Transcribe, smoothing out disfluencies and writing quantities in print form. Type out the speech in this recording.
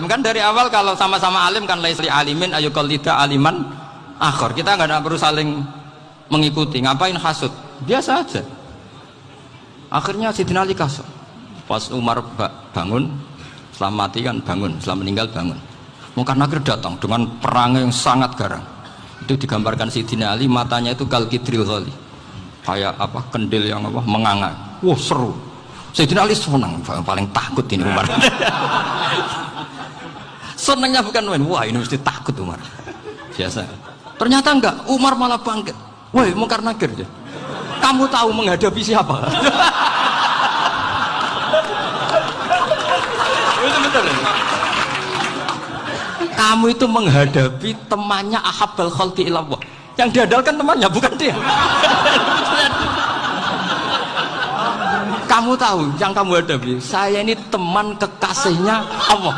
Kan dari awal kalau sama-sama alim kan laisli alimin ayu qalida aliman akhor. Kita nggak perlu saling mengikuti. Ngapain hasud? Biasa aja. Akhirnya Sidina Ali kasut. Pas Umar bangun, setelah mati kan bangun, setelah meninggal bangun. Munkar Nakir datang dengan perang yang sangat garang. Itu digambarkan Sidina Ali, matanya itu kalkidril ghali, kayak apa, kendil yang apa, menganga. Wah seru. Sidina Ali senang, paling takut ini Umar. Senangnya bukan main, wah ini mesti takut Umar. Biasa. Ternyata enggak, Umar malah bangkit. Woi Munkar Nakir, kamu tahu menghadapi siapa? Itu betul. Kamu itu menghadapi temannya ahabbal khalqi ilallah. Yang diandalkan temannya bukan dia. Kamu tahu yang kamu hadapi, saya ini teman kekasihnya Allah.